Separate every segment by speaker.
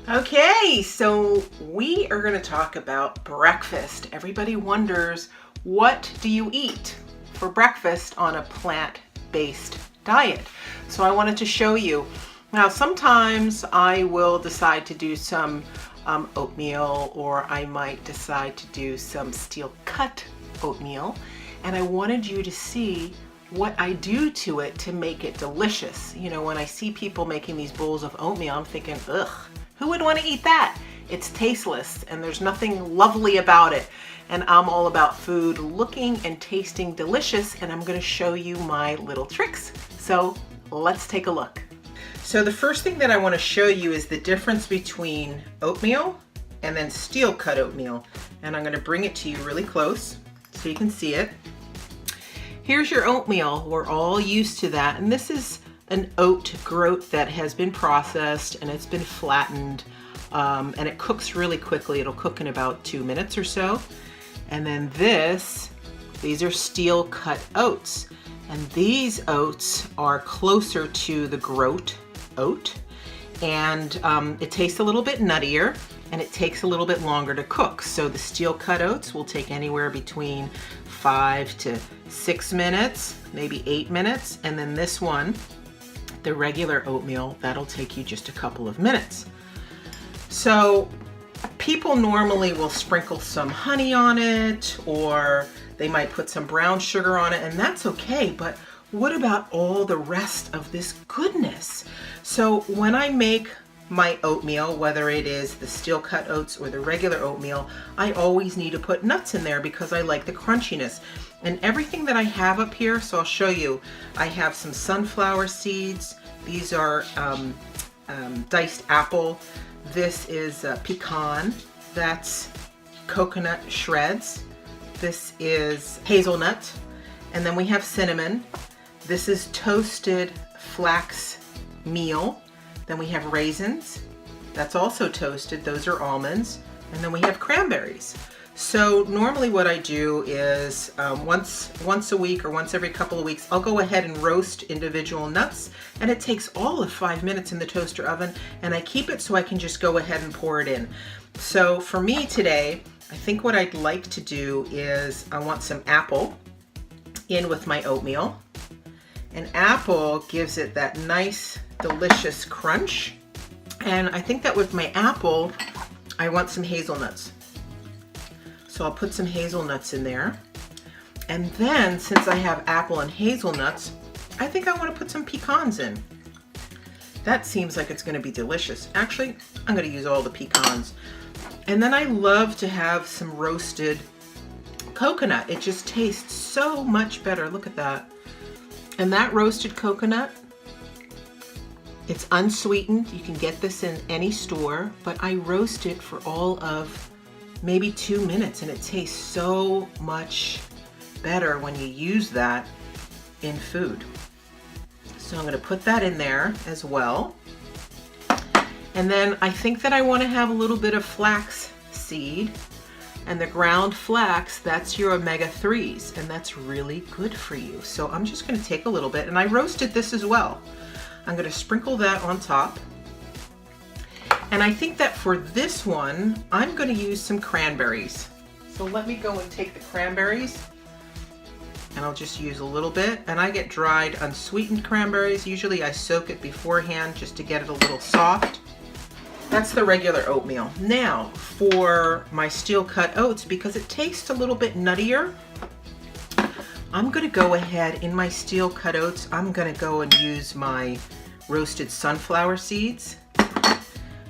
Speaker 1: Okay, so we are going to talk about breakfast. Everybody wonders, what do you eat for breakfast on a plant-based diet? So I wanted to show you. Now, sometimes I will decide to do some oatmeal, or I might decide to do some steel-cut oatmeal, and I wanted you to see what I do to it to make it delicious. You know, when I see people making these bowls of oatmeal, I'm thinking, ugh, who would want to eat that? It's tasteless and there's nothing lovely about it. And I'm all about food looking and tasting delicious, and I'm going to show you my little tricks. So let's take a look. So the first thing that I want to show you is the difference between oatmeal and then steel cut oatmeal. And I'm going to bring it to you really close so you can see it. Here's your oatmeal. We're all used to that. And this is an oat groat that has been processed and it's been flattened, and it cooks really quickly. It'll cook in about 2 minutes or so. And then these are steel cut oats, and these oats are closer to the groat oat, and it tastes a little bit nuttier and it takes a little bit longer to cook. So the steel cut oats will take anywhere between 5 to 6 minutes, maybe 8 minutes, and then this one, the regular oatmeal, that'll take you just a couple of minutes. So people normally will sprinkle some honey on it, or they might put some brown sugar on it, and that's okay, but what about all the rest of this goodness? So when I make my oatmeal, whether it is the steel cut oats or the regular oatmeal, I always need to put nuts in there because I like the crunchiness. And everything that I have up here, so I'll show you, I have some sunflower seeds. These are diced apple. This is pecan. That's coconut shreds. This is hazelnut. And then we have cinnamon. This is toasted flax meal. Then we have raisins. That's also toasted. Those are almonds. And then we have cranberries. So normally what I do is once a week or once every couple of weeks, I'll go ahead and roast individual nuts, and it takes all of 5 minutes in the toaster oven, and I keep it so I can just go ahead and pour it in. So for me today, I think what I'd like to do is I want some apple in with my oatmeal. And apple gives it that nice, delicious crunch. And I think that with my apple, I want some hazelnuts. So I'll put some hazelnuts in there. And then, since I have apple and hazelnuts, I think I want to put some pecans in. That seems like it's going to be delicious. Actually, I'm going to use all the pecans. And then I love to have some roasted coconut. It just tastes so much better. Look at that. And that roasted coconut, it's unsweetened. You can get this in any store, but I roast it for all of maybe 2 minutes, and it tastes so much better when you use that in food. So I'm going to put that in there as well. And then I think that I want to have a little bit of flax seed, and the ground flax, that's your omega-3s, and that's really good for you. So I'm just going to take a little bit, and I roasted this as well. I'm going to sprinkle that on top. And I think that for this one, I'm going to use some cranberries. So let me go and take the cranberries, and I'll just use a little bit. And I get dried, unsweetened cranberries. Usually I soak it beforehand just to get it a little soft. That's the regular oatmeal. Now for my steel cut oats, because it tastes a little bit nuttier, I'm going to go ahead in my steel cut oats. I'm going to go and use my roasted sunflower seeds.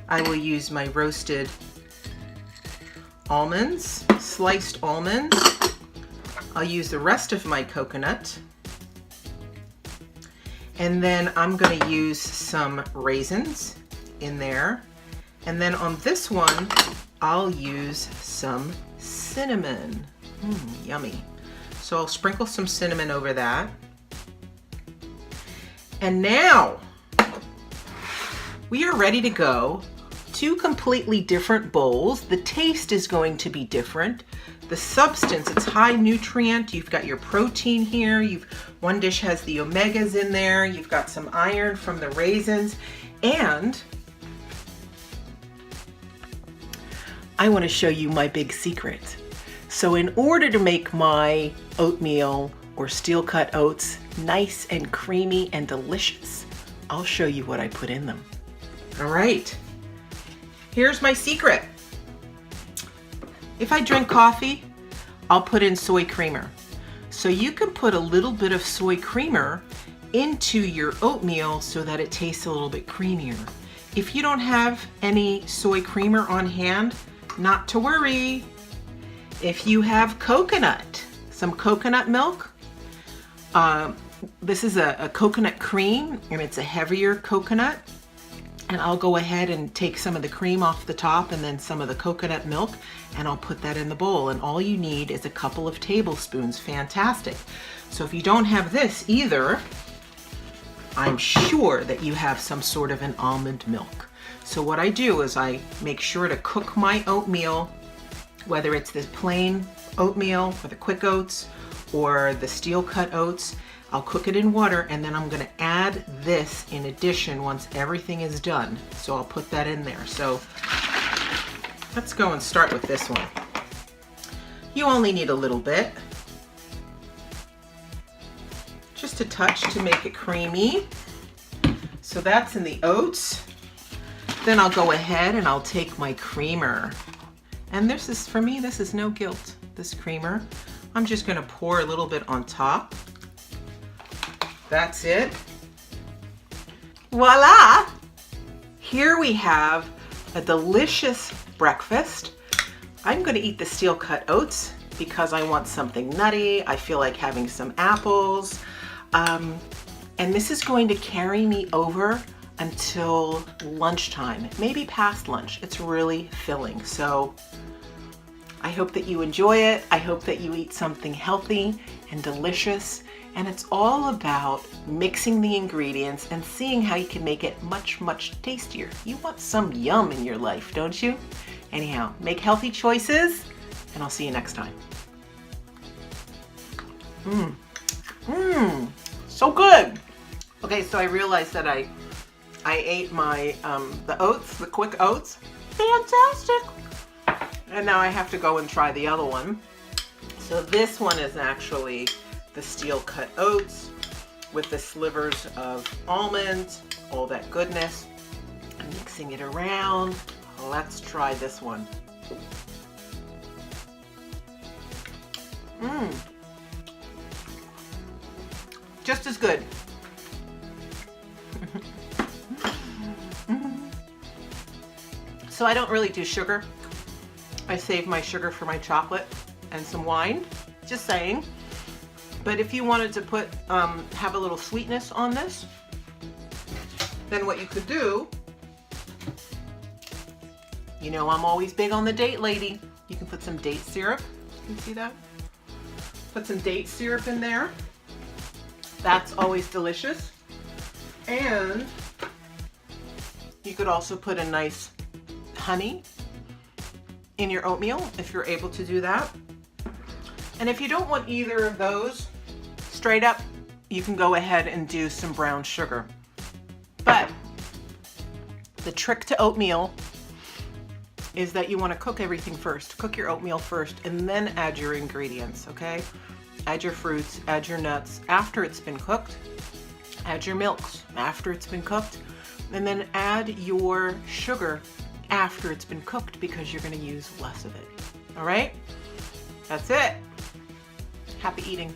Speaker 1: I will use my roasted almonds, sliced almonds. I'll use the rest of my coconut. And then I'm going to use some raisins in there. And then on this one, I'll use some cinnamon. Yummy. So I'll sprinkle some cinnamon over that. And now we are ready to go. 2 completely different bowls. The taste is going to be different. The substance, it's high nutrient. You've got your protein here. One dish has the omegas in there. You've got some iron from the raisins. And I want to show you my big secret. So in order to make my oatmeal or steel cut oats nice and creamy and delicious, I'll show you what I put in them. All right, here's my secret. If I drink coffee, I'll put in soy creamer. So you can put a little bit of soy creamer into your oatmeal so that it tastes a little bit creamier. If you don't have any soy creamer on hand, not to worry. If you have coconut, some coconut milk, this is a coconut cream, and it's a heavier coconut. And I'll go ahead and take some of the cream off the top and then some of the coconut milk, and I'll put that in the bowl. And all you need is a couple of tablespoons. Fantastic. So if you don't have this either, I'm sure that you have some sort of an almond milk. So what I do is I make sure to cook my oatmeal, whether it's this plain oatmeal or the quick oats or the steel cut oats. I'll cook it in water, and then I'm going to add this in addition once everything is done. So I'll put that in there. So let's go and start with this one. You only need a little bit, just a touch to make it creamy. So that's in the oats. Then I'll go ahead and I'll take my creamer. And this is, for me, this is no guilt, this creamer. I'm just going to pour a little bit on top. That's it. Voila! Here we have a delicious breakfast. I'm going to eat the steel cut oats because I want something nutty. I feel like having some apples. And this is going to carry me over until lunchtime, maybe past lunch. It's really filling. So I hope that you enjoy it. I hope that you eat something healthy and delicious. And it's all about mixing the ingredients and seeing how you can make it much, much tastier. You want some yum in your life, don't you? Anyhow, make healthy choices, and I'll see you next time. So good. Okay, so I realized that I ate my the oats, the quick oats. Fantastic. And now I have to go and try the other one. So this one is actually the steel cut oats with the slivers of almonds, all that goodness. I'm mixing it around. Let's try this one. Just as good. So I don't really do sugar. I save my sugar for my chocolate and some wine, just saying. But if you wanted to put, have a little sweetness on this, then what you could do, you know I'm always big on the date lady. You can put some date syrup. You can see that? Put some date syrup in there. That's always delicious. And you could also put a nice honey in your oatmeal if you're able to do that. And if you don't want either of those, straight up, you can go ahead and do some brown sugar. But the trick to oatmeal is that you want to cook everything first. Cook your oatmeal first and then add your ingredients, okay? Add your fruits, add your nuts after it's been cooked. Add your milks after it's been cooked. And then add your sugar after it's been cooked because you're going to use less of it. All right? That's it. Happy eating.